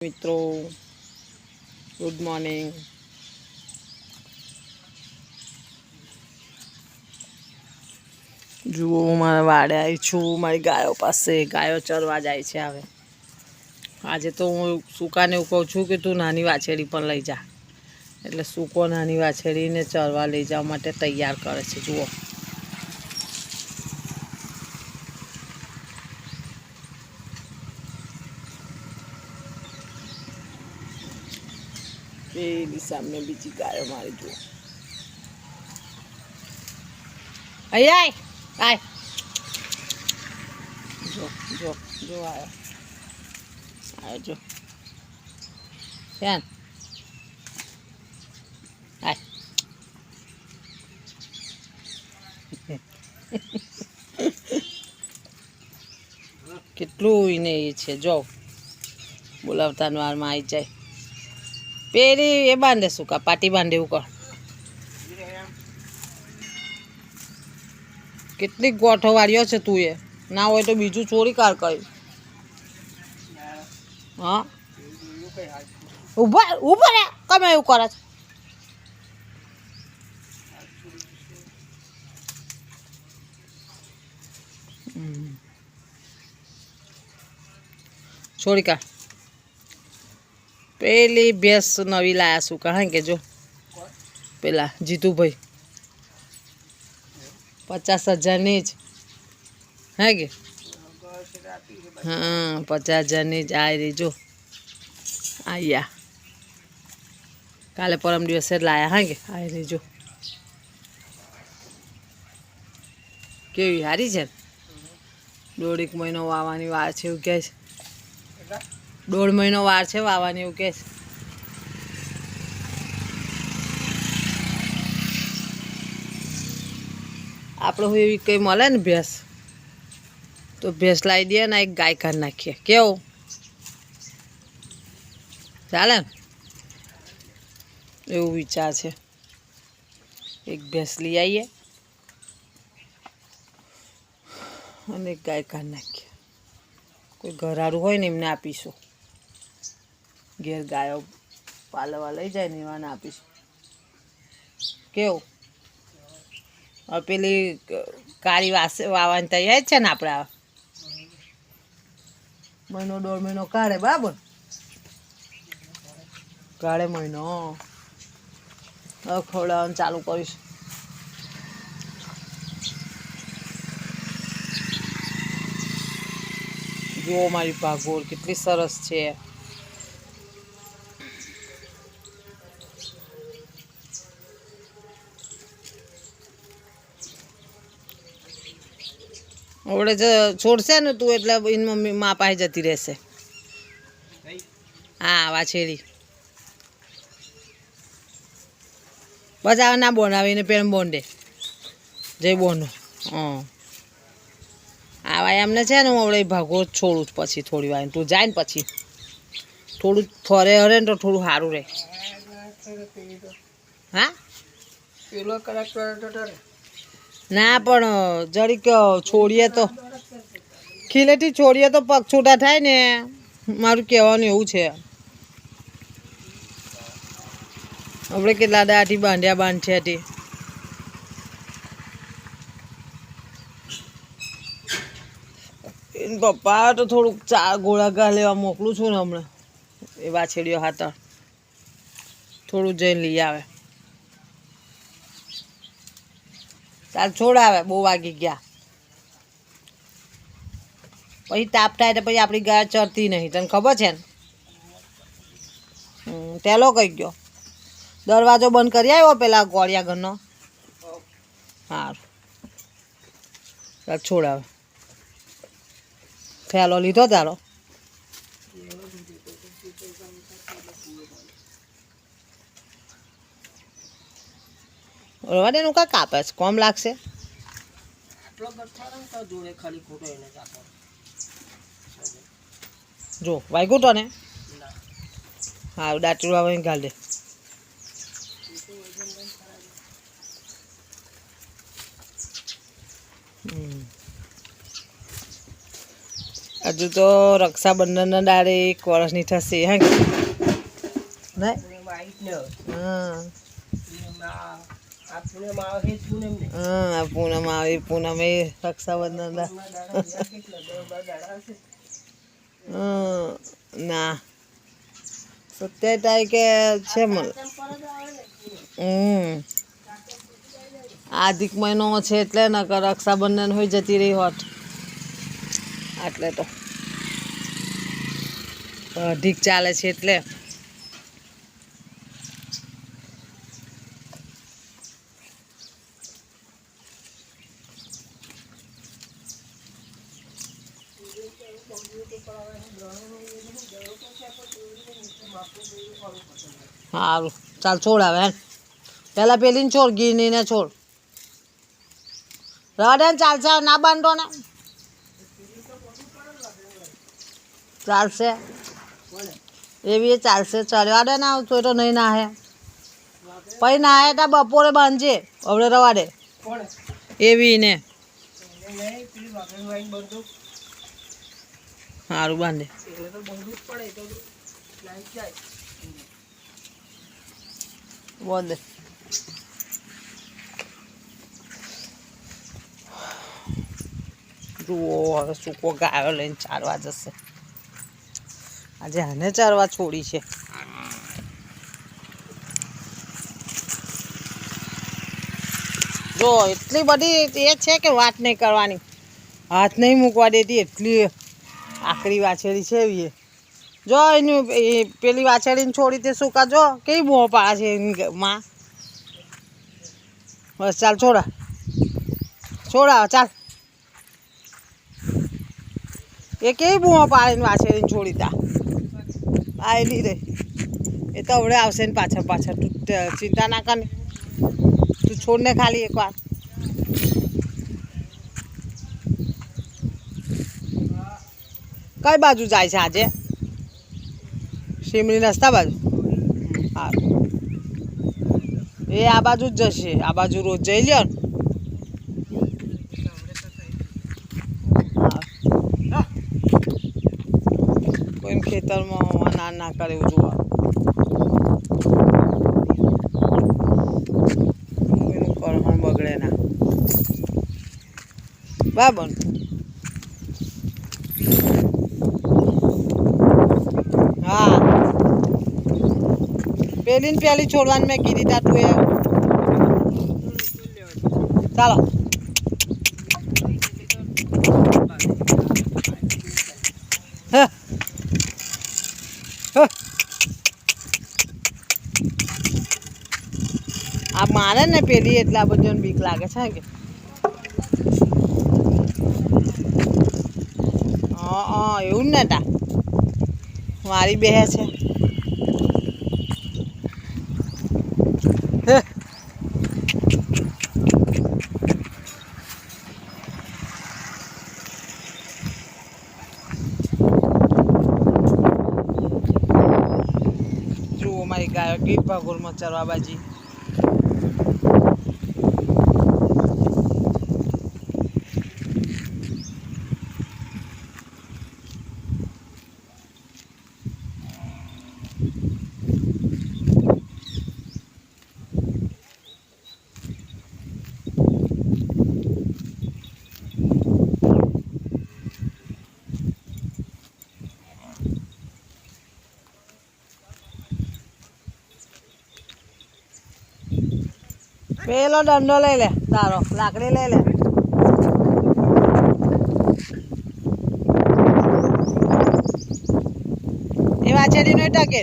મિત્રો good morning. જુઓ હું મારા વાડે આવી છું, મારી ગાયો પાસે। ગાયો ચરવા જાય છે। હવે આજે તો હું સૂકાને એવું કહું છું કે તું નાની વાછેડી પણ લઈ જા, એટલે સૂકો નાની વાછેડીને ચરવા લઈ જવા માટે તૈયાર કરે છે। જુઓ પેલી સામે બીજી ગાયો મારી। જુઓ અહીંયા આય, જો જો જો આવ્યો જો ધ્યાન આય। કેટલું એને એ છે, જો બોલાવતા વારમાં આવી જાય। પેલી એ બાંધે સૂકા પાટી બાંધે એવું કર। કેટલી ગોઠો વાળ્યો છે તું, એ ના હોય તો બીજું ચોરી કાર કરી। હા ઉભા ઉભા રે, તમે એવું કરે છે? છોડી કા પેલી ભેંસ નવી લાયા સૂકા, હા કે જો પેલા જીતુભાઈ 50,000ની જ, હા કે હા 50,000ની જ આવી રહી। જો આયા કાલે પરમ દિવસે જ લાયા, હા કે આવી રહી। જો કેવી હારી છે। 1.5 મહિનો વાવવાની વાર છે એવું કહે છે। 1.5 મહિનો વાર છે વાવવાની એવું કહે છે। આપણે હું એવી કંઈ મળે ને ભેંસ, તો ભેંસ લાવી દઈએ ને એક ગાય કાઢી નાખીએ, કેવું ચાલે ને? એવું વિચાર છે। એક ભેંસ લઈ આવીએ અને એક ગાય કાઢી નાખીએ। કોઈ ઘરાડું હોય ને એમને આપીશું, ઘેર ગાયો પાલવા લઈ જાય ને એવાને આપીશું, કેવું? હવે પેલી કાળી વાવવાની તૈયાર છે ને, આપણે આ 1.5 મહિનો કાઢે, બરાબર કાઢે મહિનો। હવે ખવડાવવાનું ચાલુ કરીશ। જુઓ મારી ભાગોળ કેટલી સરસ છે। હવડે જો છોડશે ને તું એટલે એની મમ્મી મા પાસે જતી રહેશે। હા વાછેડી બસ આ ના બોનાવીને પેન બોંડે જય બોનો। હા આવા એમને છે ને હું હવડે ભાગો છોડું પછી થોડી વાર તું જાય ને પછી થોડું ફરે હરે ને તો થોડું સારું રહે। હા ના પણ જરીક છોડીએ તો ખીલેથી છોડીએ તો પગ છૂટા થાય ને, મારું કહેવાનું એવું છે। આપણે કેટલા દાથી બાંધ્યાથી એને પપ્પા તો થોડુંક ચા ગોળા ઘા લેવા મોકલું છું ને હમણાં, એ વાછેડીઓ હાથર થોડું જઈને લઈ આવે। ચાલ છોડ આવે, બહુ વાગી ગયા। પછી તાપ થાય તો પછી આપણી ગાય ચરતી નહીં, તને ખબર છે ને? તેલો કઈ ગયો, દરવાજો બંધ કરી આવ્યો પેલા ગોળિયા ઘરનો? સારું ચાલ છોડ આવે। થેલો લીધો તારો? રવા દે નું કાંઈ કાપે છે, કોમ લાગશે। જો વાગ્યું તો ને? હા દાંતરું આવે ઘાલ દે। હજુ તો રક્ષાબંધનના દાડે 1 વર્ષની થશે હે કે નહીં હા પૂનમ આવે પૂનમે રક્ષાબંધન ના 27 તારીખે છે મને આધિક મહિનો છે એટલે ને રક્ષાબંધન હોય જતી રહી હોત એટલે તો અધિક ચાલે છે એટલે સારું ચાલ છોડ આવે પેલા પેલી છોડ ગીરને છોડ રડે ચાલશે ના બાંધો ને ચાલશે એવી ચાલશે ચડવા દે ના તો નહીં ના હે પછી ના હે તો બપોરે બાંધજે હવે રવા દે એવી ને સારું બાંધે બોલ જુઓ હવે સૂકો ગાયો લઈને ચારવા જશે આજે આને ચારવા છોડી છે જો એટલી બધી એ છે કે વાત નહીં કરવાની હાથ નહીં મૂકવા દેતી એટલી આકરી વાછેડી છે એવી જો એની પેલી વાછેડીને છોડી તે સૂકા જો કેવી મોં પાડે છે એની માં બસ ચાલ છોડા ચાલ એ કેવી મોં પાડીને વાછેડીને છોડી તા આવી નહીં રે એ તો હવડે આવશે ને પાછળ તું ચિંતા ના કર તું છોડને ખાલી એકવાર કઈ બાજુ જાય છે આજે શીમડી રસ્તા બાજુ હા એ આ બાજુ જ જશે આ બાજુ રોજ જઈ લ્યો ને કોઈને ખેતરમાં ના કરે એવું જોવા કોઈનું કરવાનું બગડે ના બરાબર હા પેલી છોડવાની મેં કીધી તા તું એ ચાલો આ મારે ને પેલી એટલા બધું બીક લાગે છે કે હા એવું ને તા મારી બે છે જુઓ મારી ગાયો કેવી ભાગોળમાં ચરવા બાજી પેલો દંડો લઈ લે તારો લાકડી લઈ લે એ વાછેડી નો ટકે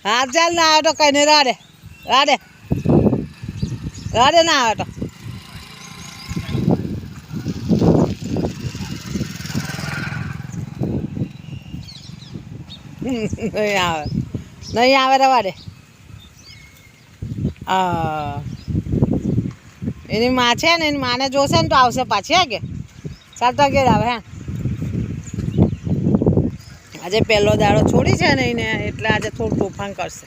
હા ચાલ ના આવે તો કઈ નહીં રાડે ના આવે તો નહીં આવે રવા દે એની માં છે ને, એની માને જોશે ને તો આવશે પાછી. હે કે ચાલતા ઘેર આવે. હે આજે પહેલો દાડો છોડી છે ને એને, એટલે આજે થોડું તોફાન કરશે.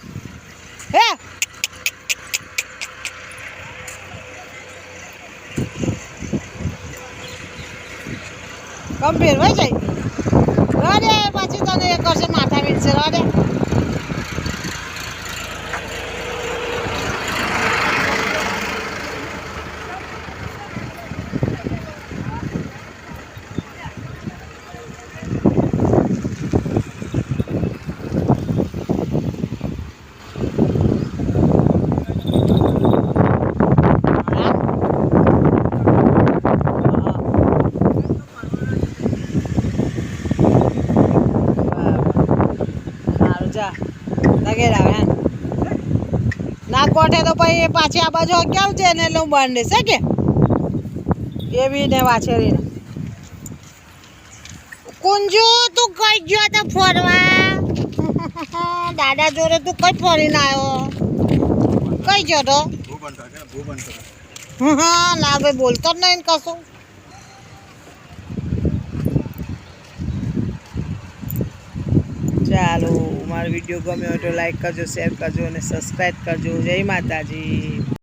હે કમ ફેરવાઈ જાય રે પાછી તને એ કરશે, માથા મીડશે રે. ઘેર આવે. હે ના કોઠે તો પછી પાછી આ બાજુ કેવું છે ને, એટલે હું બાંધી દઈશ. કે એવી ને વાછેરીને કુંજુ તું કઈ ગયો તો ફરવા? દાદા જોડે તું કઈ ફરીને આવ્યો? કઈ ગયો તો? હા ના ભાઈ, બોલતો જ નહીં કશું. ચાલો, મારો વિડીયો ગમ્યો હોય તો લાઈક કરજો, શેર કરજો અને સબસ્ક્રાઈબ કરજો. જય માતાજી.